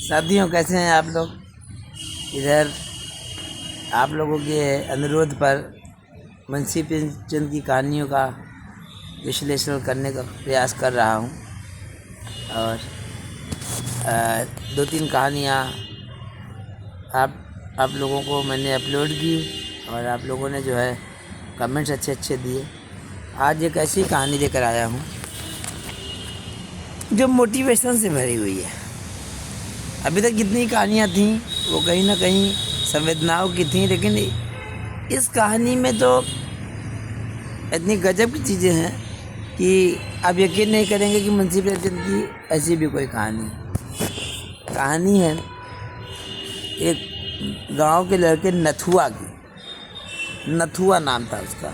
साथियों, कैसे हैं आप लोग। इधर आप लोगों के अनुरोध पर मुंशी प्रेमचंद की कहानियों का विश्लेषण करने का प्रयास कर रहा हूं और दो तीन कहानियां आप लोगों को मैंने अपलोड की और आप लोगों ने जो है कमेंट्स अच्छे दिए। आज एक ऐसी कहानी लेकर आया हूं जो मोटिवेशन से भरी हुई है। अभी तक जितनी कहानियाँ थीं वो कहीं ना कहीं संवेदनाओं की थीं, लेकिन इस कहानी में तो इतनी गजब की चीज़ें हैं कि आप यकीन नहीं करेंगे कि मुंशी प्रेमचंद की ऐसी भी कोई कहानी है। एक गांव के लड़के नथुआ की, नथुआ नाम था उसका,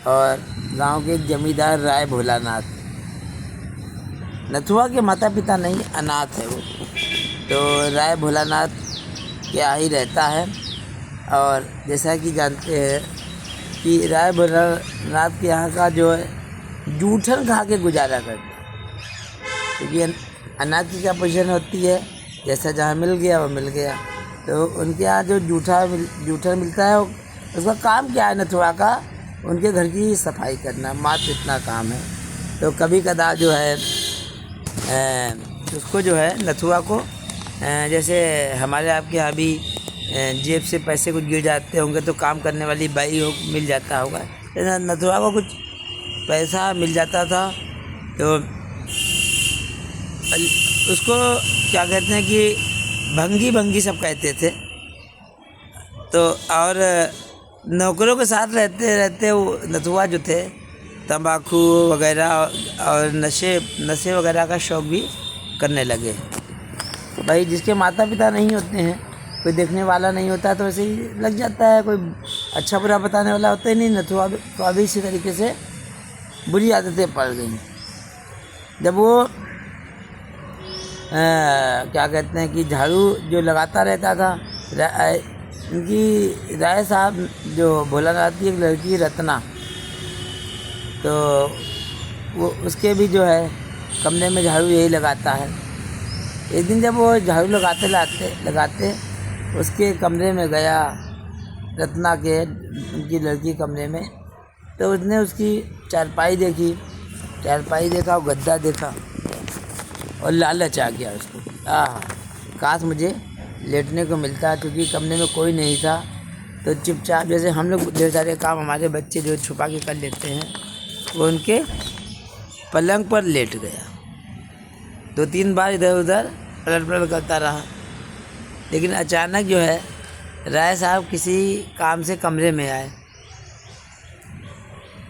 और गांव के एक जमींदार राय भोलानाथ। नथुआ के माता पिता नहीं, अनाथ है वो, तो राय भोलानाथ के यहाँ ही रहता है। और जैसा कि जानते हैं कि राय भोलानाथ के यहाँ का जो है जूठन खा के गुजारा करता है, क्योंकि अनाज की क्या पोजीशन होती है, जैसा जहाँ मिल गया वो मिल गया। तो उनके यहाँ जो जूठन मिलता है उसका काम क्या है नथुआ का, उनके घर की सफाई करना, मात्र इतना काम है। तो कभी कदा जो है उसको जो है नथुआ को जैसे हमारे आपके यहाँ भी जेब से पैसे कुछ गिर जाते होंगे तो काम करने वाली बाई मिल जाता होगा, नथुआ को कुछ पैसा मिल जाता था। तो उसको क्या कहते हैं कि भंगी सब कहते थे। तो और नौकरों के साथ रहते वो नथुआ जो थे तंबाकू वगैरह और नशे वगैरह का शौक़ भी करने लगे। भाई जिसके माता पिता नहीं होते हैं, कोई देखने वाला नहीं होता, तो ऐसे ही लग जाता है, कोई अच्छा बुरा बताने वाला होता ही नहीं। नथुआ तो अभी इसी तरीके से बुरी आदतें पड़ गई। जब वो क्या कहते हैं कि झाड़ू जो लगाता रहता था, उनकी राय साहब जो भोलानाथ की एक लड़की रत्ना, तो वो उसके भी जो है कमरे में झाड़ू यही लगाता है। एक दिन जब वो झाड़ू लगाते उसके कमरे में गया, रत्ना के उनकी लड़की कमरे में, तो उसने उसकी चारपाई देखा और गद्दा देखा और लालच आ गया उसको। काश मुझे लेटने को मिलता, क्योंकि कमरे में कोई नहीं था। तो चुपचाप, जैसे हम लोग ढेर सारे काम हमारे बच्चे जो छुपा के कर लेते हैं, वो उनके पलंग पर लेट गया। 2-3 बार इधर उधर पलट करता रहा, लेकिन अचानक जो है राय साहब किसी काम से कमरे में आए।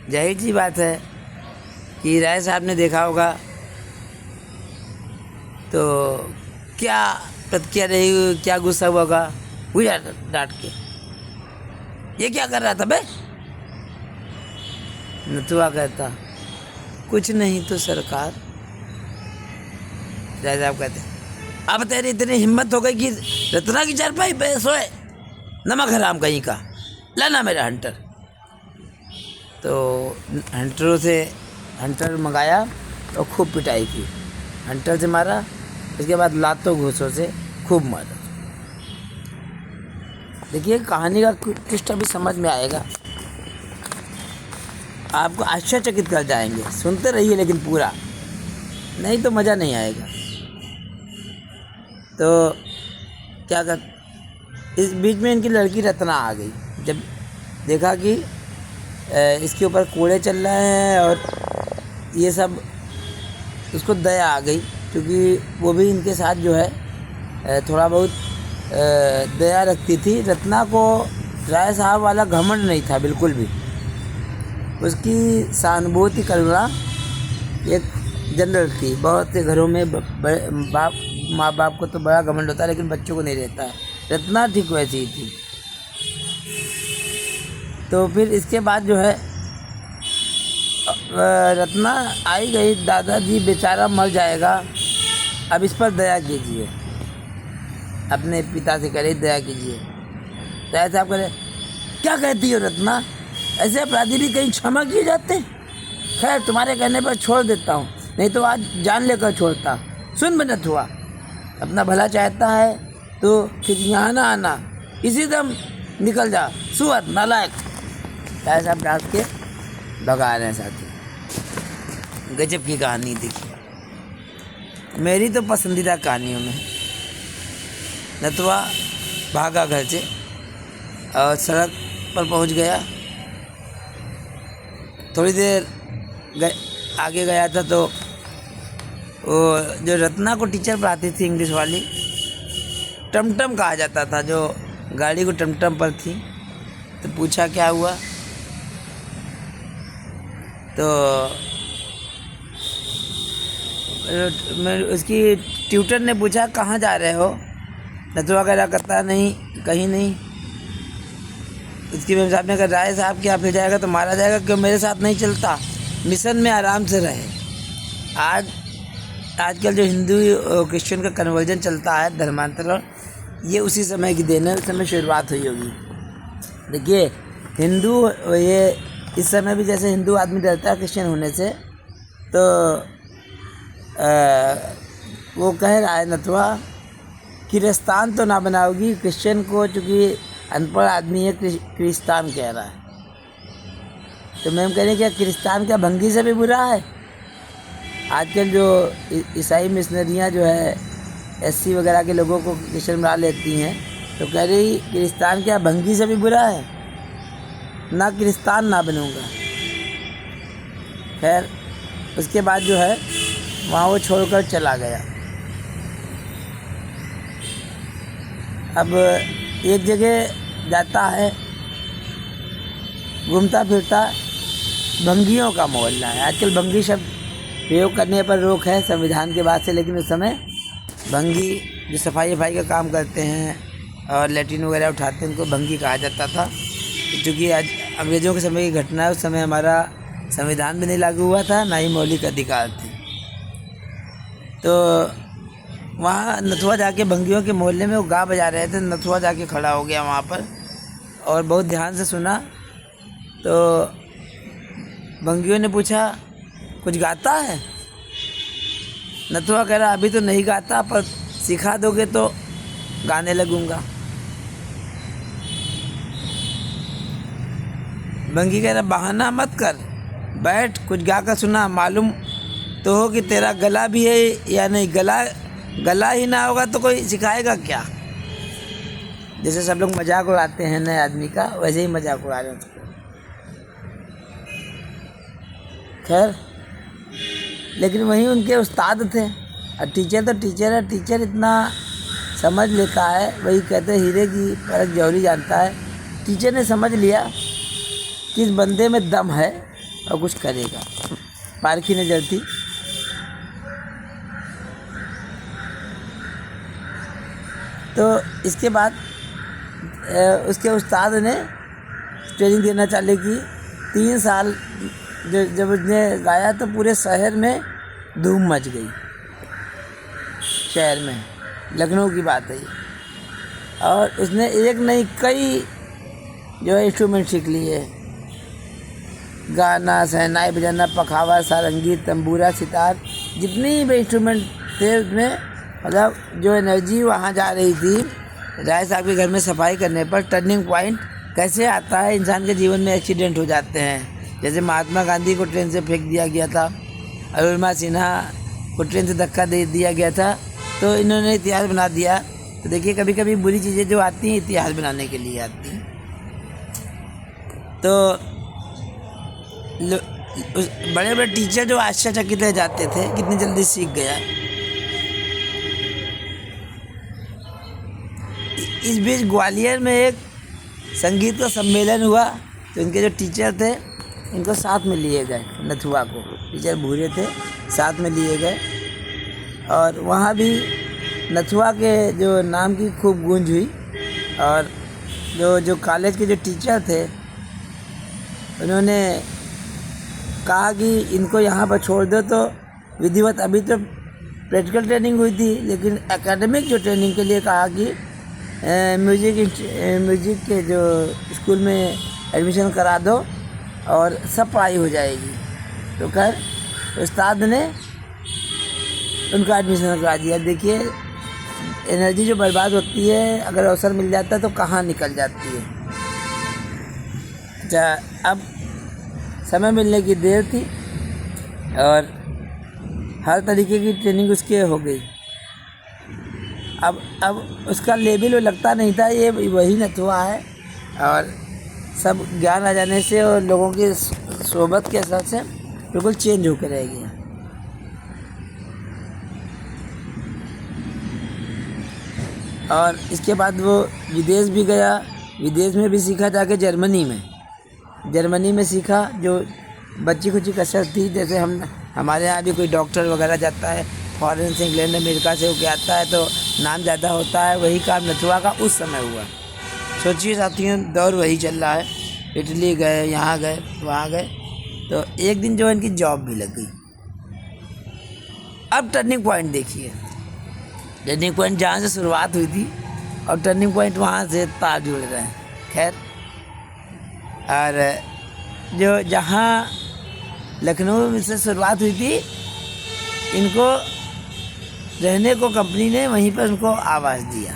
जाहिर सी बात है कि राय साहब ने देखा होगा, तो क्या प्रतिक्रिया रही, क्या गुस्सा हुआ होगा, हुई डांट के, ये क्या कर रहा था बे। नथुआ कहता, कुछ नहीं तो सरकार। राय साहब कहते, अब तेरी इतनी हिम्मत हो गई कि रत्ना की चारपाई पे सोए, नमक हराम कहीं का, लाना मेरा हंटर। तो हंटर मंगाया और खूब पिटाई की, हंटर से मारा, उसके बाद लातों घूसों से खूब मारा। देखिए कहानी का ट्विस्ट अभी समझ में आएगा, आपको आश्चर्यचकित कर जाएंगे। सुनते रहिए लेकिन पूरा, नहीं तो मज़ा नहीं आएगा। तो क्या कर, इस बीच में इनकी लड़की रत्ना आ गई। जब देखा कि इसके ऊपर कोड़े चल रहे हैं और ये सब, उसको दया आ गई, क्योंकि वो भी इनके साथ जो है थोड़ा बहुत दया रखती थी। रत्ना को राय साहब वाला घमंड नहीं था बिल्कुल भी, उसकी सहानुभूति करुणा एक जनरल थी। बहुत से घरों में माँ बाप को तो बड़ा घमंड होता है, लेकिन बच्चों को नहीं रहता है। रत्ना ठीक वैसी ही थी। तो फिर इसके बाद जो है रत्ना आई गई, दादाजी बेचारा मर जाएगा, अब इस पर दया कीजिए। अपने पिता से कह रही दया कीजिए। तो ऐसे आप कह रहे, क्या कहती हो रत्ना, ऐसे अपराधी भी कहीं क्षमा किए जाते। खैर तुम्हारे कहने पर छोड़ देता हूँ, नहीं तो आज जान लेकर छोड़ता। सुन बे नथुआ, अपना भला चाहता है तो फिर यहाँ ना आना, इसी दम निकल जा, सुअर नालायक, ऐसा डाल के भगा रहे हैं साथी। गजब की कहानी देखी, मेरी तो पसंदीदा कहानियों में। नथुआ भागा घर से और सड़क पर पहुंच गया। थोड़ी देर आगे गया था तो वो जो रत्ना को टीचर पढ़ाती थी इंग्लिश वाली, टमटम कहा जाता था, जो गाड़ी को टमटम पर थी, तो पूछा क्या हुआ। तो उसकी ट्यूटर ने पूछा कहाँ जा रहे हो। नथुआ कह रहा करता नहीं, कहीं नहीं। उसकी मैम साहब ने कहा राय साहब क्या फिर जाएगा तो मारा जाएगा, क्यों मेरे साथ नहीं चलता, मिशन में आराम से रहे। आजकल जो हिंदू क्रिश्चियन का कन्वर्जन चलता है, धर्मांतरण, ये उसी समय की देन है, उस समय शुरुआत हुई होगी। देखिए हिंदू, ये इस समय भी जैसे हिंदू आदमी डरता है क्रिश्चियन होने से, तो वो कह रहा है नथुआ कि किरिस्तान तो ना बनाओगी, क्रिश्चियन को, चूँकि अनपढ़ आदमी है, क्रिस्तान कह रहा है। तो मैम कह रही है क्या क्रिस्तान क्या भंगी से भी बुरा है। आजकल जो ईसाई मिशनरियाँ जो है एससी वगैरह के लोगों को क्रिश्चियन बना लेती हैं, तो कह रही क्रिस्तान क्या भंगी से भी बुरा है, ना क्रिस्तान ना बनूँगा। खैर उसके बाद जो है वहाँ वो छोड़कर चला गया। अब एक जगह जाता है, घूमता फिरता, भंगियों का मोहल्ला है। आजकल भंगी शब्द प्रयोग करने पर रोक है संविधान के बाद से, लेकिन उस समय भंगी जो सफाई का काम करते हैं और लैट्रिन वगैरह उठाते हैं, उनको भंगी कहा जाता था। क्योंकि आज अंग्रेज़ों के समय की घटना है, उस समय हमारा संविधान भी नहीं लागू हुआ था, ना ही मौलिक अधिकार थे। तो वहाँ नथुआ जाके भंगियों के मोहल्ले में वो गा बजा रहे थे, नथुआ जाके खड़ा हो गया वहाँ पर और बहुत ध्यान से सुना। तो भंगियों ने पूछा कुछ गाता है। नथुआ कह रहा अभी तो नहीं गाता, पर सिखा दोगे तो गाने लगूंगा। भंगी कह रहा बहाना मत कर, बैठ कुछ गा कर सुना, मालूम तो हो कि तेरा गला भी है या नहीं। गला ही ना होगा तो कोई सिखाएगा क्या। जैसे सब लोग मजाक उड़ाते हैं नए आदमी का, वैसे ही मजाक उड़ा रहे हैं उसको। खैर लेकिन वहीं उनके उस्ताद थे, और टीचर तो टीचर है, टीचर इतना समझ लेता है, वही कहते हीरे की परख जौहरी जानता है। टीचर ने समझ लिया कि इस बंदे में दम है और कुछ करेगा। पारखी नजर थी। तो इसके बाद उसके उस्ताद ने ट्रेनिंग देना चालू की। 3 साल जब उसने गाया तो पूरे शहर में धूम मच गई। शहर में, लखनऊ की बात है ये। और उसने एक नहीं कई जो है इंस्ट्रूमेंट सीख लिए, गाना, शहनाई बजाना, पखावा, सारंगी, तंबूरा, सितार, जितनी भी इंस्ट्रूमेंट थे उसमें, मतलब जो एनर्जी वहाँ जा रही थी। राय साहब के घर में सफाई करने पर टर्निंग पॉइंट कैसे आता है, इंसान के जीवन में एक्सीडेंट हो जाते हैं। जैसे महात्मा गांधी को ट्रेन से फेंक दिया गया था, अरुणिमा सिन्हा को ट्रेन से धक्का दे दिया गया था, तो इन्होंने इतिहास बना दिया। तो देखिए कभी कभी बुरी चीज़ें जो आती हैं इतिहास बनाने के लिए आती हैं। तो बड़े बड़े टीचर जो आश्चर्यचकित रह जाते थे कितनी जल्दी सीख गया। इस बीच ग्वालियर में एक संगीत का सम्मेलन हुआ, तो इनके जो टीचर थे इनको साथ में लिए गए। नथुआ को, टीचर भूरे थे, साथ में लिए गए और वहाँ भी नथुआ के जो नाम की खूब गूंज हुई। और जो कॉलेज के जो टीचर थे उन्होंने कहा कि इनको यहाँ पर छोड़ दो। तो विधिवत अभी तो प्रैक्टिकल ट्रेनिंग हुई थी, लेकिन एकेडमिक जो ट्रेनिंग के लिए कहा कि म्यूज़िक के जो स्कूल में एडमिशन करा दो और सब पढ़ाई हो जाएगी। तो खैर उस्ताद ने उनका एडमिशन करा दिया। देखिए एनर्जी जो बर्बाद होती है, अगर अवसर मिल जाता है तो कहाँ निकल जाती है। अच्छा, अब समय मिलने की देर थी और हर तरीके की ट्रेनिंग उसके हो गई। अब उसका लेवल वो लगता नहीं था ये वही नथुआ है, और सब ज्ञान आ जाने से और लोगों की सोबत के असर से बिल्कुल चेंज होकर रह गया। और इसके बाद वो विदेश भी गया, विदेश में भी सीखा जाके जर्मनी में सीखा, जो बच्ची कुची कसर थी। जैसे हमारे यहाँ भी कोई डॉक्टर वगैरह जाता है फॉरेन से, इंग्लैंड अमेरिका से होके आता है तो नाम ज़्यादा होता है, वही काम नथुआ का उस समय हुआ। सोचिए साथियों, दौर वही चल रहा है। इटली गए, यहाँ गए, वहाँ गए, तो एक दिन जो इनकी जॉब भी लग गई। अब टर्निंग पॉइंट देखिए, टर्निंग पॉइंट जहाँ से शुरुआत हुई थी और टर्निंग पॉइंट वहाँ से तार जुड़ रहे हैं। खैर, और जो जहाँ लखनऊ से शुरुआत हुई थी, इनको रहने को कंपनी ने वहीं पर उनको आवास दिया।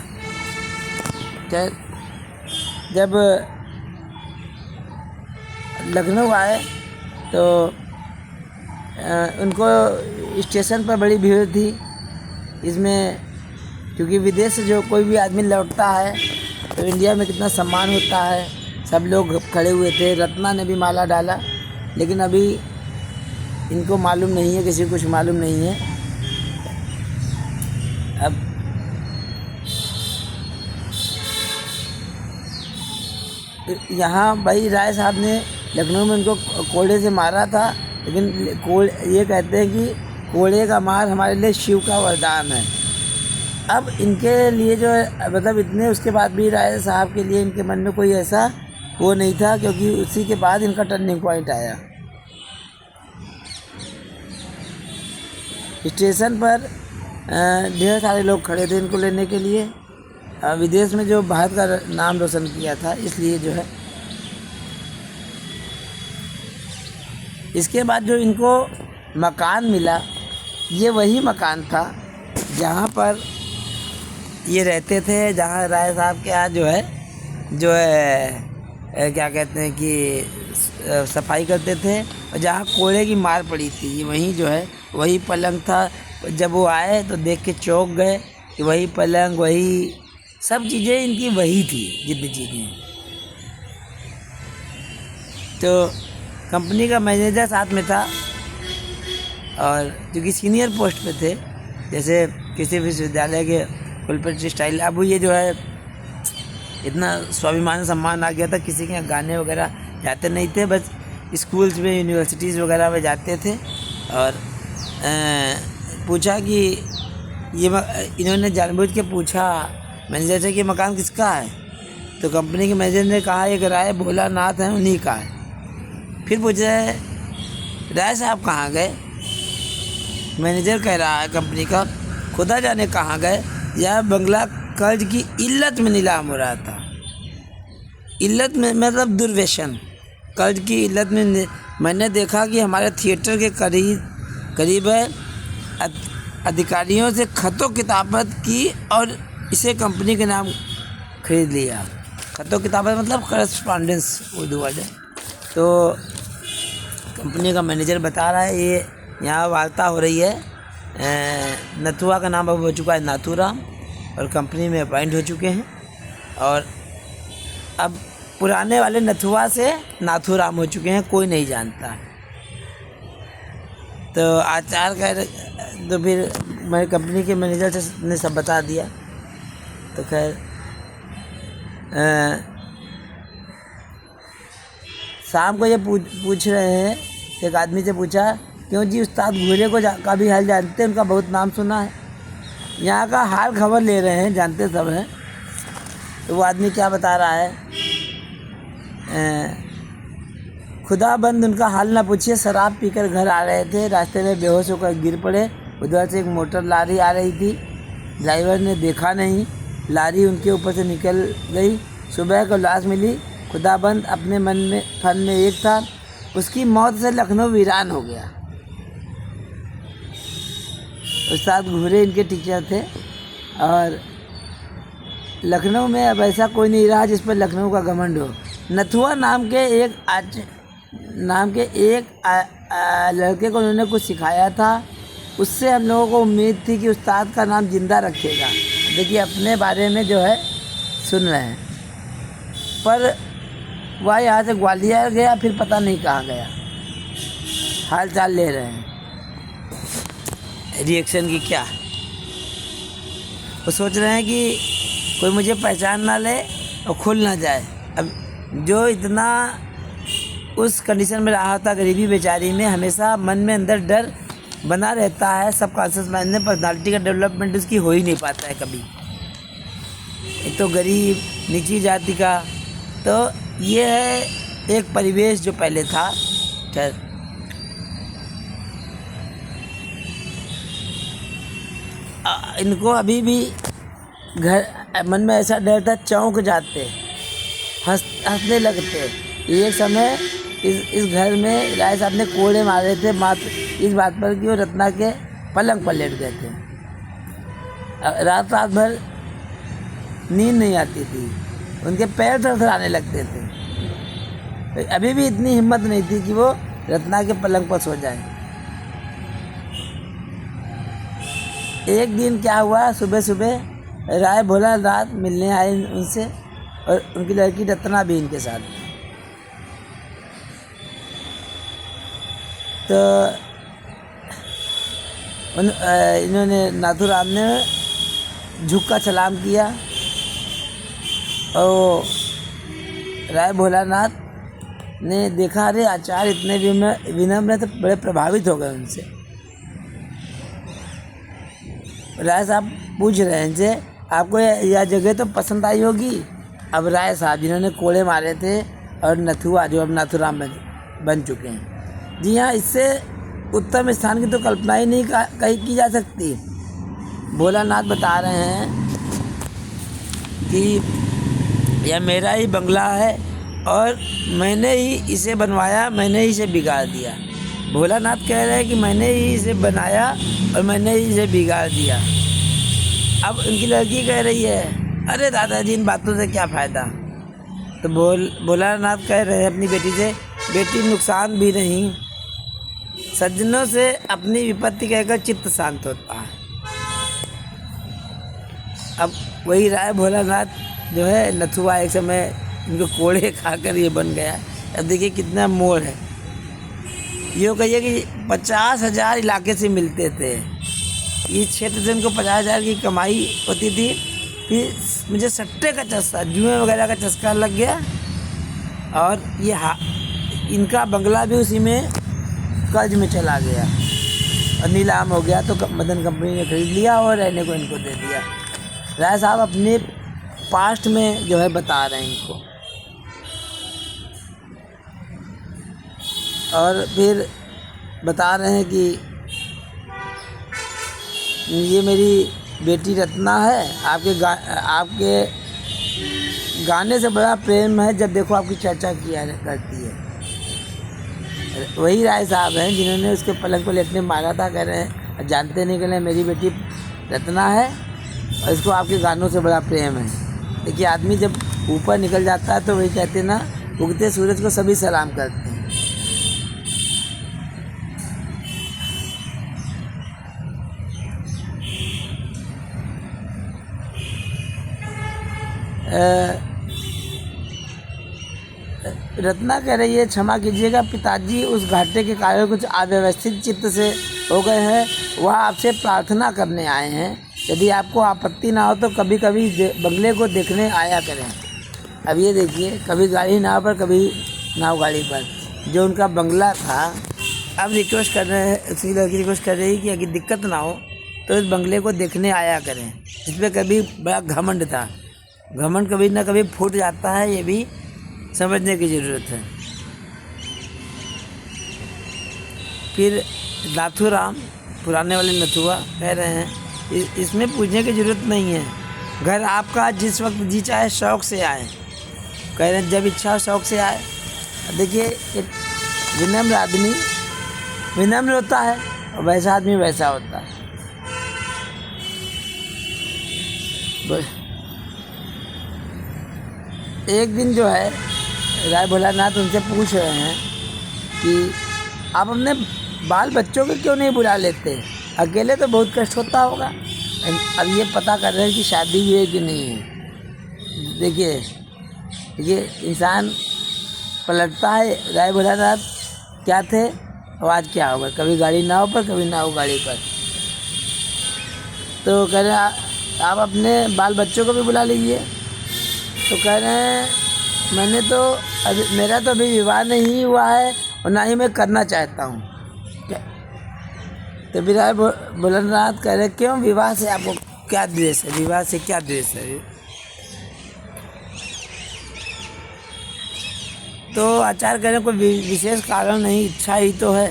खैर, जब लखनऊ आए तो उनको स्टेशन पर बड़ी भीड़ थी। इसमें क्योंकि विदेश से जो कोई भी आदमी लौटता है तो इंडिया में कितना सम्मान होता है, सब लोग खड़े हुए थे। रत्ना ने भी माला डाला, लेकिन अभी इनको मालूम नहीं है, किसी को कुछ मालूम नहीं है। अब यहाँ भाई राय साहब ने लखनऊ में उनको कोड़े से मारा था, लेकिन ये कहते हैं कि कोड़े का मार हमारे लिए शिव का वरदान है। अब इनके लिए जो है, मतलब इतने उसके बाद भी राय साहब के लिए इनके मन में कोई ऐसा वो नहीं था, क्योंकि उसी के बाद इनका टर्निंग पॉइंट आया। स्टेशन पर ढेर सारे लोग खड़े थे इनको लेने के लिए। विदेश में जो भारत का नाम रोशन किया था, इसलिए जो है। इसके बाद जो इनको मकान मिला, ये वही मकान था जहाँ पर ये रहते थे, जहाँ राय साहब के यहाँ जो है क्या कहते हैं कि सफाई करते थे, और जहाँ कोड़े की मार पड़ी थी, वहीं जो है वही पलंग था। जब वो आए तो देख के चौंक गए कि वही पलंग, वही सब चीज़ें इनकी वही थी, जितनी चीज़ें। तो कंपनी का मैनेजर साथ में था, और क्योंकि सीनियर पोस्ट पे थे, जैसे किसी विश्वविद्यालय के कुलपति स्टाइल। अब ये जो है इतना स्वाभिमान सम्मान आ गया था, किसी के यहाँ गाने वगैरह जाते नहीं थे, बस स्कूल्स में यूनिवर्सिटीज़ वगैरह में जाते थे। और पूछा कि इन्होंने जानबूझ के पूछा मैनेजर से कि मकान किसका है, तो कंपनी के मैनेजर ने कहा एक राय भोलानाथ है, उन्हीं का है। फिर पूछा राय साहब कहाँ गए, मैनेजर कह रहा है कंपनी का खुदा जाने कहाँ गए, यह बंगला कर्ज की इल्लत में नीलाम हो रहा था। इल्लत में मतलब दुर्व्यसन, कर्ज की इल्लत में। मैंने देखा कि हमारे थिएटर के करीब है, अधिकारियों से खतों किताबत की और इसे कंपनी के नाम खरीद लिया। खतों किताबत मतलब करस्पॉन्डेंस उर्दू वर्ड है। तो कंपनी का मैनेजर बता रहा है, ये यहाँ वार्ता हो रही है, नथुआ का नाम अब हो चुका है नाथूराम, और कंपनी में अपॉइंट हो चुके हैं, और अब पुराने वाले नथुआ से नाथूराम हो चुके हैं, कोई नहीं जानता। तो आचार कह, तो फिर मेरे कंपनी के मैनेजर ने सब बता दिया। तो खैर शाम को ये पूछ रहे हैं, एक आदमी से पूछा, क्यों जी उस्ताद घूरे का भी हाल जानते हैं, उनका बहुत नाम सुना है, यहाँ का हाल खबर ले रहे हैं, जानते सब हैं। तो वो आदमी क्या बता रहा है, खुदाबंद उनका हाल ना पूछिए, शराब पीकर घर आ रहे थे, रास्ते में बेहोश होकर गिर पड़े। उधर से एक मोटर लारी आ रही थी, ड्राइवर ने देखा नहीं, लारी उनके ऊपर से निकल गई। सुबह को लाश मिली। खुदाबंद अपने फन में एक था, उसकी मौत से लखनऊ वीरान हो गया। उस्ताद घूरे इनके टीचर थे, और लखनऊ में अब ऐसा कोई नहीं रहा जिस पर लखनऊ का घमंड हो। नथुआ नाम के एक लड़के को उन्होंने कुछ सिखाया था, उससे हम लोगों को उम्मीद थी कि उस्ताद का नाम जिंदा रखेगा। देखिए अपने बारे में जो है सुन रहे हैं, पर वह यहाँ से ग्वालियर गया, फिर पता नहीं कहाँ गया। हाल चाल ले रहे हैं, रिएक्शन की क्या, वो सोच रहे हैं कि कोई मुझे पहचान ना ले और खुल ना जाए। अब जो इतना उस कंडीशन में रहा था, गरीबी बेचारी में, हमेशा मन में अंदर डर बना रहता है। सब कॉन्शियस माइंड में पर्सनालिटी का डेवलपमेंट उसकी हो ही नहीं पाता है कभी। एक तो गरीब, नीची जाति का, तो ये है एक परिवेश जो पहले था। खैर इनको अभी भी घर मन में ऐसा डर था, चौंक जाते, हंसने लगते। एक समय इस घर में राय साहब ने कोड़े मारे थे मात्र इस बात पर कि वो रत्ना के पलंग पर लेट गए थे। रात भर नींद नहीं आती थी, उनके पैर थरथराने लगते थे। अभी भी इतनी हिम्मत नहीं थी कि वो रत्ना के पलंग पर सो जाए। एक दिन क्या हुआ, सुबह सुबह राय भोला रात मिलने आए उनसे, और उनकी लड़की रत्ना भी इनके साथ। तो इन्होंने नाथूराम ने झुक सलाम किया, और राय भोलानाथ ने देखा, अरे आचार्य इतने विनम्र तो बड़े प्रभावित हो गए उनसे। राय साहब पूछ रहे हैं जे आपको यह जगह तो पसंद आई होगी। अब राय साहब जिन्होंने कोड़े मारे थे और नथुआ जो अब नाथूराम बन चुके हैं, जी हाँ, इससे उत्तम स्थान की तो कल्पना ही नहीं कहीं की जा सकती। भोलानाथ बता रहे हैं कि यह मेरा ही बंगला है और मैंने ही इसे बनवाया, मैंने ही इसे बिगाड़ दिया। भोलानाथ कह रहे हैं कि मैंने ही इसे बनाया और मैंने ही इसे बिगाड़ दिया। अब उनकी लड़की कह रही है, अरे दादाजी इन बातों से क्या फ़ायदा। तो भोलानाथ कह रहे हैं अपनी बेटी से, बेटी नुकसान भी नहीं, सज्जनों से अपनी विपत्ति कहकर चित्त शांत होता है। अब वही राय भोलानाथ जो है नथुआ एक समय इनको कोड़े खाकर ये बन गया। अब देखिए कितना मोड़ है। ये कहिए कि 50,000 इलाके से मिलते थे, इस क्षेत्र से इनको 50,000 की कमाई होती थी। फिर मुझे सट्टे का चस्का, जुए वगैरह का चस्का लग गया, और ये इनका बंगला भी उसी में कर्ज में चला गया और नीलाम हो गया। तो मदन कंपनी ने खरीद लिया और रहने को इनको दे दिया। राय साहब अपने पास्ट में जो है बता रहे हैं इनको। और फिर बता रहे हैं कि ये मेरी बेटी रत्ना है, आपके गाने से बड़ा प्रेम है, जब देखो आपकी चर्चा किया करती है। वही राय साहब हैं जिन्होंने उसके पलंग को लेटने मारा था। कह रहे हैं जानते नहीं, कह रहे हैं मेरी बेटी रत्ना है और इसको आपके गानों से बड़ा प्रेम है। देखिए आदमी जब ऊपर निकल जाता है तो वही कहते हैं ना, उगते सूरज को सभी सलाम करते हैं। रत्ना कह रही है, क्षमा कीजिएगा पिताजी, उस घाटे के कारण कुछ अव्यवस्थित चित्त से हो गए हैं। वह आपसे प्रार्थना करने आए हैं, यदि आपको आपत्ति ना हो तो कभी कभी बंगले को देखने आया करें। अब ये देखिए, कभी गाड़ी नाव पर, कभी नाव गाड़ी पर, जो उनका बंगला था। अब रिक्वेस्ट कर रहे हैं, उसकी लड़की रिक्वेस्ट कर रही है कि अगर दिक्कत ना हो तो इस बंगले को देखने आया करें। इस पर कभी बड़ा घमंड था, घमंड कभी ना कभी फूट जाता है, ये भी समझने की ज़रूरत है। फिर नाथूराम, पुराने वाले नथुआ, कह रहे हैं इसमें पूछने की ज़रूरत नहीं है, घर आपका, जिस वक्त जी चाहे शौक़ से आए। कह रहे हैं जब इच्छा हो शौक़ से आए। देखिए एक विनम्र आदमी विनम्र होता है और वैसा आदमी वैसा होता है। एक दिन जो है राय भोलानाथ उनसे पूछ रहे हैं कि आप अपने बाल बच्चों को क्यों नहीं बुला लेते, अकेले तो बहुत कष्ट होता होगा। अब ये पता कर रहे हैं कि शादी हुई है कि नहीं है। देखिए ये इंसान पलटता है। राय भोलानाथ क्या थे और आज क्या होगा, कभी गाड़ी नाव पर कभी नाव गाड़ी पर। तो कह रहे हैं आप अपने बाल बच्चों को भी बुला लीजिए। तो कह रहे हैं मैंने तो मेरा तो अभी विवाह नहीं हुआ है और ना ही मैं करना चाहता हूँ। तो फिर राय भोलानाथ कह रहे क्यों, विवाह से आपको क्या द्वेष है, विवाह से क्या द्वेष है। तो आचार्य कह रहे कोई विशेष कारण नहीं, इच्छा ही तो है।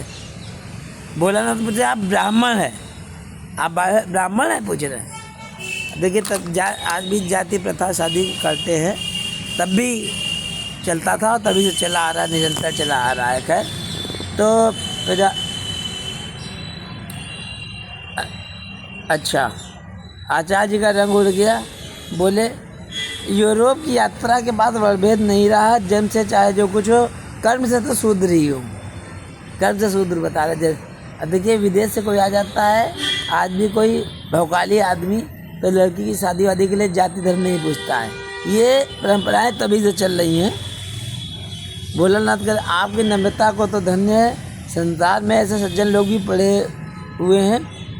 भोलानाथ पूछे आप ब्राह्मण है, आप ब्राह्मण है पूछ रहे हैं। देखिए तब आज भी जाति प्रथा शादी करते हैं, तब भी चलता था और तभी से चला आ रहा है, निरंतर चला आ रहा है। खैर तो अच्छा आचार्य जी का रंग उड़ गया। बोले यूरोप की यात्रा के बाद वर्णभेद नहीं रहा, जन्म से चाहे जो कुछ हो, कर्म से तो शूद्र ही हो। कर्म से शूद्र बता रहे। अब देखिए विदेश से कोई आ जाता है, आज भी कोई भौकाली आदमी तो लड़की की शादी वादी के लिए जाति धर्म नहीं पूछता है। ये परंपराएं तभी से चल रही हैं। भोलानाथ कर आपकी नम्रता को तो धन्य है, संसार में ऐसे सज्जन लोग भी पड़े हुए हैं,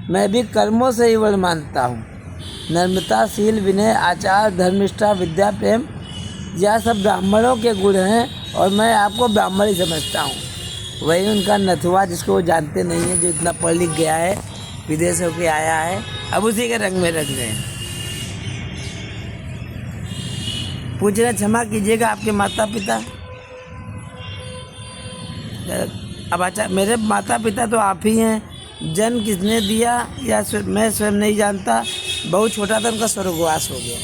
मैं भी कर्मों से ही वर्ण मानता हूँ। नम्रता, शील, विनय, आचार, धर्मनिष्ठा, विद्या, प्रेम, यह सब ब्राह्मणों के गुण हैं और मैं आपको ब्राह्मण ही समझता हूँ। वही उनका नथुआ जिसको वो जानते नहीं हैं, जो इतना पढ़ लिख गया है, विदेश होके आया है, अब उसी के रंग में रंग रहे हैं। पूछ रहे क्षमा कीजिएगा आपके माता पिता। अब अच्छा मेरे माता पिता तो आप ही हैं, जन्म किसने दिया या मैं स्वयं नहीं जानता, बहुत छोटा था उनका स्वर्गवास हो गया।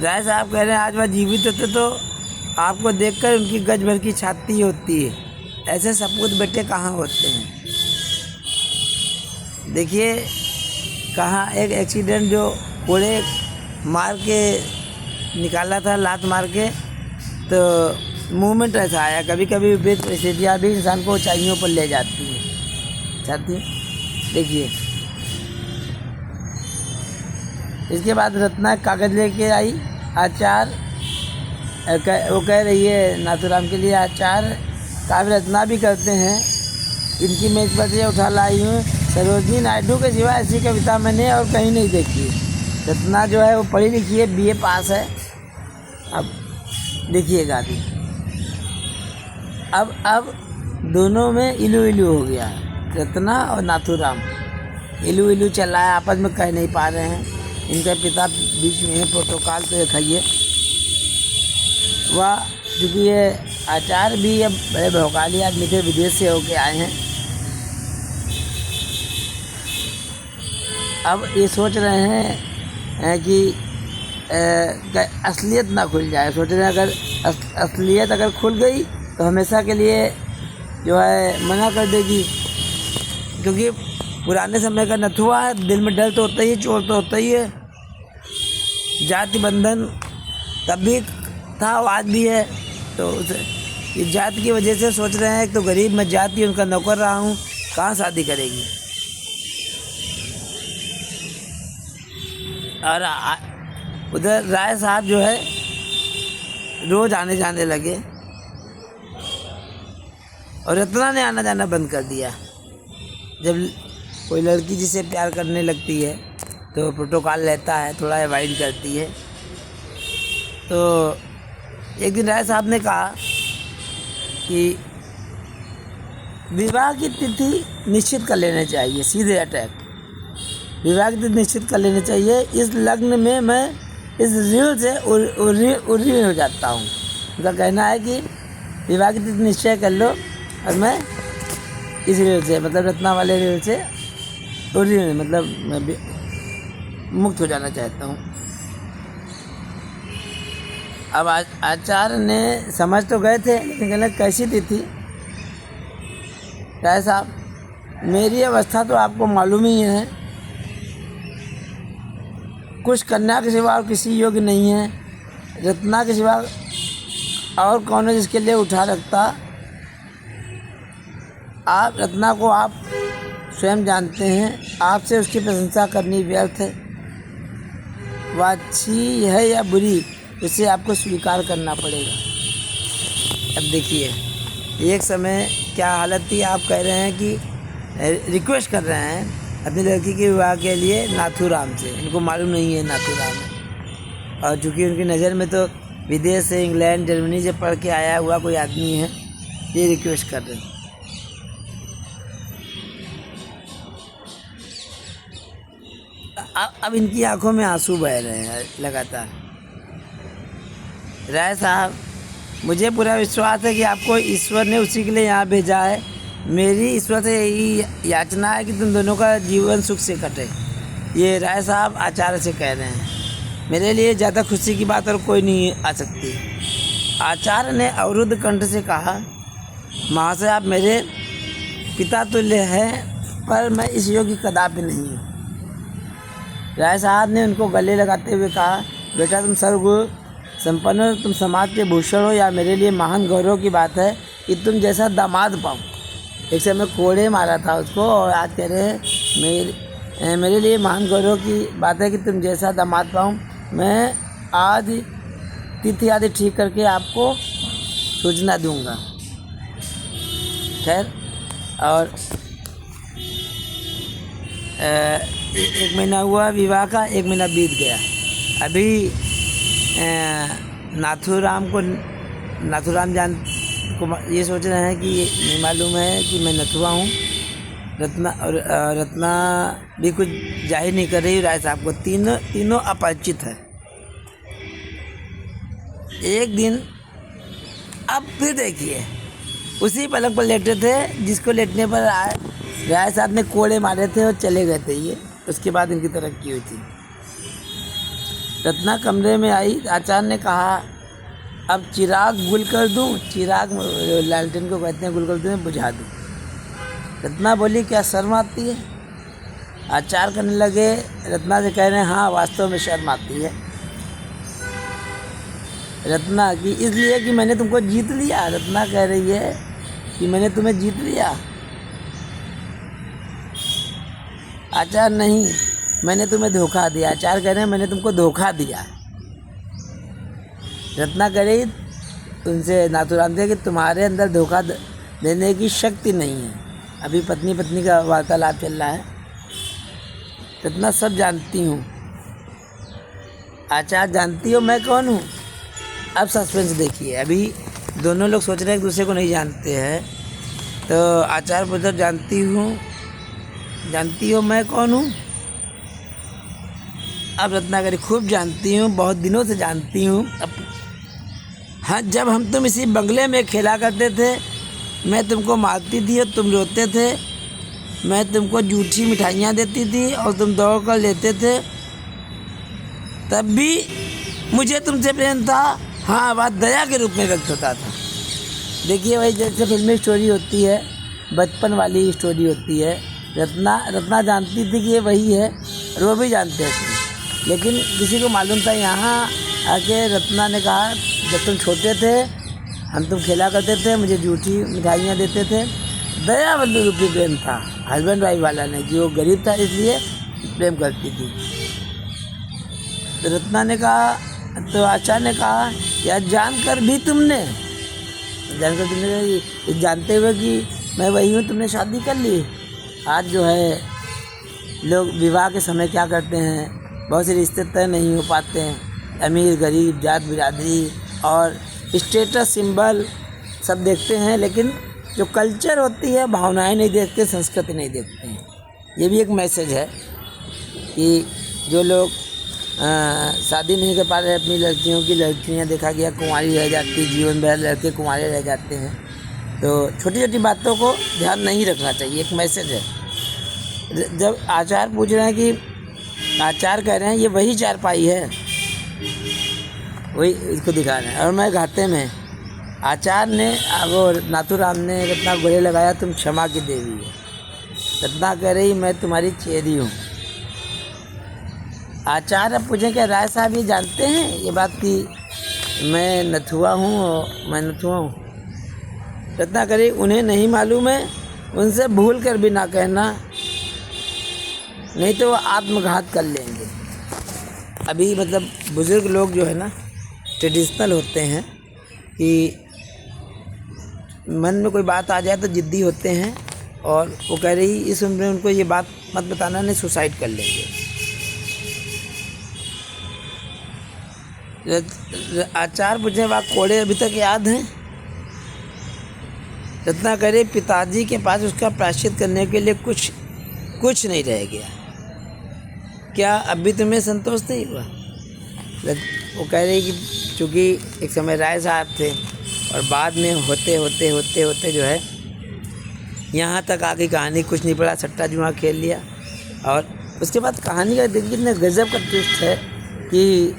राय साहब कह रहे हैं आज वह जीवित होते तो आपको देखकर उनकी गज भर की छाती होती है, ऐसे सपूत बेटे कहाँ होते हैं। देखिए कहाँ एक एक्सीडेंट जो कोड़े मार के निकाला था, लात मार के, तो मूवमेंट ऐसा आया। कभी कभी विपरीत परिस्थितियाँ भी इंसान को ऊंचाइयों पर ले जाती है। देखिए इसके बाद रत्ना कागज लेके आई। आचार्य वो कह रही है नाथुराम के लिए, आचार्य काव्य रचना भी करते हैं, इनकी मैं एक बार उठा लाई हूँ। सरोजिनी नायडू के सिवा ऐसी कविता मैंने और कहीं नहीं देखी। रत्ना जो है वो पढ़ी लिखी है, BA पास है। अब देखिएगा अभी अब दोनों में इलू इलू हो गया है। रत्ना और नाथुराम इलू इलू चल रहा है, आपस में कह नहीं पा रहे हैं। इनके पिता बीच में है, प्रोटोकॉल तो दिखाइए। वह चूँकि ये आचार्य भी अब बड़े भौकाली आदमी थे, विदेश से होके आए हैं। अब ये सोच रहे हैं कि असलियत ना खुल जाए। सोच रहे हैं अगर असलियत अगर खुल गई तो हमेशा के लिए जो है मना कर देगी, क्योंकि पुराने समय का नथुआ है, दिल में डर तो होता ही है, चोर तो होता ही है। जाति बंधन तब भी था, आज भी है। तो इस जाति की वजह से सोच रहे हैं तो गरीब मैं जाति उनका नौकर रहा हूँ, कहाँ शादी करेगी। और उधर राय साहब जो है रोज़ आने जाने लगे और रत्ना ने आना जाना बंद कर दिया। जब कोई लड़की जिसे प्यार करने लगती है तो प्रोटोकॉल लेता है, थोड़ा अवॉइड करती है। तो एक दिन राय साहब ने कहा कि विवाह की तिथि निश्चित कर लेनी चाहिए, सीधे अटैक। विवाह की तिथि निश्चित कर लेनी चाहिए। इस लग्न में मैं इस ऋण से उर्री हो जाता हूँ। उनका कहना है कि विवाह की तिथि निश्चय कर लो और मैं इस ऋण से, मतलब रत्ना वाले ऋण से उर्री, मतलब मैं मुक्त हो जाना चाहता हूँ। अब आचार्य ने समझ तो गए थे, लेकिन कहना कैसी तिथि। राय साहब मेरी अवस्था तो आपको मालूम ही है, कुछ कन्या के सिवा और किसी योग्य नहीं है, रत्ना के सिवा और कौन है जिसके लिए उठा रखता। आप रत्ना को आप स्वयं जानते हैं, आपसे उसकी प्रशंसा करनी व्यर्थ है। वह अच्छी है या बुरी, उसे आपको स्वीकार करना पड़ेगा। अब देखिए, एक समय क्या हालत थी, आप कह रहे हैं कि रिक्वेस्ट कर रहे हैं अपनी लड़की के विवाह के लिए नाथूराम से। इनको मालूम नहीं है नाथूराम है, और चूँकि उनकी नज़र में तो विदेश से, इंग्लैंड, जर्मनी से पढ़ के आया हुआ कोई आदमी है, ये रिक्वेस्ट कर रहे हैं। अब इनकी आंखों में आंसू बह रहे हैं लगातार। राय साहब, मुझे पूरा विश्वास है कि आपको ईश्वर ने उसी के लिए यहाँ भेजा है। मेरी ईश्वर से यही याचना है कि तुम दोनों का जीवन सुख से कटे। ये राय साहब आचार्य से कह रहे हैं। मेरे लिए ज़्यादा खुशी की बात और कोई नहीं आ सकती। आचार्य ने अवरुद्ध कंठ से कहा, महाशय आप मेरे पिता तुल्य हैं, पर मैं इस योग्य कदापि नहीं हूँ। राय साहब ने उनको गले लगाते हुए कहा, बेटा तुम सर्वगुण संपन्न हो, तुम समाज के भूषण हो, या मेरे लिए महान गौरव की बात है कि तुम जैसा दामाद पाऊँ। एक समय कोड़े मारा था उसको, और आज कह रहे हैं मेरे लिए महान गौरव की बात है कि तुम जैसा दामाद पाऊँ। मैं आज तिथि आदि ठीक करके आपको सूचना दूंगा। खैर, और एक महीना हुआ विवाह का, 1 महीना बीत गया। अभी नाथूराम जान को ये सोच रहे हैं कि नहीं मालूम है कि मैं नथुआ हूँ। रत्ना भी कुछ जाहिर नहीं कर रही राय साहब को। तीनों अपरिचित है। एक दिन अब फिर देखिए, उसी पलंग पर लेटे थे जिसको लेटने पर राय साहब ने कोड़े मारे थे और चले गए थे ये। उसके बाद इनकी तरक्की हुई थी। रत्ना कमरे में आई। आचार्य ने कहा, अब चिराग गुल कर दूं? चिराग लालटेन को कहते हैं, गुल कर दूं, बुझा दूं? रत्ना बोली, क्या शर्म आती है? आचार्य करने लगे। रत्ना से कह रहे हैं, हाँ वास्तव में शर्म आती है। रत्ना की इसलिए कि मैंने तुमको जीत लिया। रत्ना कह रही है कि मैंने तुम्हें जीत लिया। आचार्य, नहीं, मैंने तुम्हें धोखा दिया। आचार्य कह रहे हैं, मैंने तुमको धोखा दिया। रत्ना कह रही तुमसे नाथूराम से कि तुम्हारे अंदर धोखा देने की शक्ति नहीं है। अभी पत्नी पत्नी का वार्तालाप चल रहा है। रत्ना, सब जानती हूँ। आचार्य, जानती हो मैं कौन हूँ? अब सस्पेंस देखिए। अभी दोनों लोग सोच रहे हैं एक दूसरे को नहीं जानते हैं। तो आचार्य पुत्र, जानती हो मैं कौन हूँ? अब रत्ना करी, खूब जानती हूँ, बहुत दिनों से जानती हूँ। अब हाँ, जब हम तुम इसी बंगले में खेला करते थे, मैं तुमको मारती थी और तुम रोते थे। मैं तुमको जूठी मिठाइयाँ देती थी और तुम दौड़ कर लेते थे, तब भी मुझे तुमसे प्रेम था। हाँ, बात दया के रूप में व्यक्त होता था। देखिए, वही जैसे फिल्मी स्टोरी होती है, बचपन वाली स्टोरी होती है। रत्ना जानती थी कि ये वही है, और वो भी जानते थे, लेकिन किसी को मालूम था। यहाँ आके रत्ना ने कहा, जब तुम छोटे थे हम तुम खेला करते थे, मुझे जूठी मिठाइयाँ देते थे। दया बंधु रूपी प्रेम था, हस्बैंड वाइफ वाला नहीं कि वो गरीब था इसलिए प्रेम करती थी। तो रत्ना ने कहा, तो आचार्य ने कहा, या जानकर तुमने जानते हुए कि मैं वही हूँ, तुमने शादी कर ली। आज जो है लोग विवाह के समय क्या करते हैं, बहुत से रिश्ते तय नहीं हो पाते हैं। अमीर गरीब, जात बिरादरी और स्टेटस सिंबल सब देखते हैं, लेकिन जो कल्चर होती है, भावनाएं नहीं देखते, संस्कृति नहीं देखते हैं। ये भी एक मैसेज है कि जो लोग शादी नहीं कर पा रहे अपनी लड़कियों की, लड़कियां देखा गया कुंवारी रह जाती, जीवन भर लड़के कुंवारे रह जाते हैं। तो छोटी छोटी बातों को ध्यान नहीं रखना चाहिए, एक मैसेज है। जब आचार्य पूछ रहे हैं कि आचार्य कह रहे हैं ये वही चारपाई है, वही इसको दिखा रहे हैं, और मैं घाटे में। आचार्य ने वो नाथूराम ने रत्ना को गले लगाया, तुम क्षमा की देवी हो। रत्ना कह रही, मैं तुम्हारी चेरी हूँ। आचार्य पूछे कि राय साहब ये जानते हैं ये बात कि मैं नथुआ हूँ और मैं नथुआ हूँ। रत्नाकरी उन्हें नहीं मालूम है, उनसे भूल कर भी ना कहना, नहीं तो वो आत्मघात कर लेंगे। अभी मतलब बुज़ुर्ग लोग जो है ना ट्रेडिशनल होते हैं कि मन में कोई बात आ जाए तो ज़िद्दी होते हैं और वो कह रही इस उम्र में उनको ये बात मत बताना, नहीं सुसाइड कर लेंगे। आचार्य पूछे वह कोड़े अभी तक याद हैं? रत्नाकरी पिताजी के पास उसका प्रायश्चित करने के लिए कुछ नहीं रह गया, क्या अभी तुम्हें संतोष नहीं हुआ? वो कह रही कि चूँकि एक समय राय साहब थे और बाद में होते होते जो है यहाँ तक आगे कहानी कुछ नहीं पड़ा, सट्टा जुआ खेल लिया। और उसके बाद कहानी का देखिए कितने गजब का ट्विस्ट है कि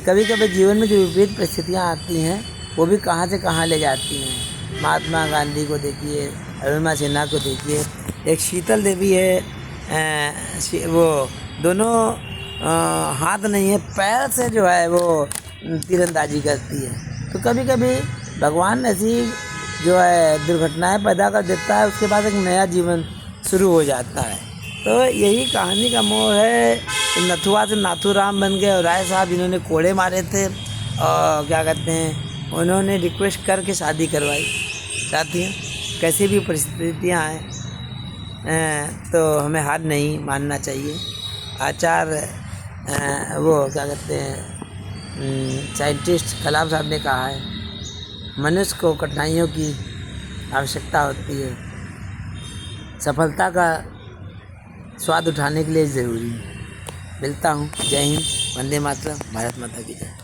कभी कभी जीवन में जो विपरीत परिस्थितियाँ आती हैं वो भी कहाँ से कहाँ ले जाती हैं। महात्मा गांधी को देखिए, अरुणिमा सिन्हा को देखिए, एक शीतल देवी है, वो दोनों हाथ नहीं है, पैर से जो है वो तीरंदाजी करती है। तो कभी कभी भगवान ऐसी जो है दुर्घटनाएं पैदा कर देता है, उसके बाद एक नया जीवन शुरू हो जाता है। तो यही कहानी का मोड़ है। नथुआ से नाथूराम बन गए और राय साहब जिन्होंने कोड़े मारे थे और क्या कहते हैं उन्होंने रिक्वेस्ट करके शादी करवाई। साथियों, कैसी भी परिस्थितियाँ आए तो हमें हार नहीं मानना चाहिए। आचार्य वो क्या कहते हैं साइंटिस्ट कलाम साहब ने कहा है मनुष्य को कठिनाइयों की आवश्यकता होती है, सफलता का स्वाद उठाने के लिए ज़रूरी है। मिलता हूँ। जय हिंद, वंदे मातरम, भारत माता की जय।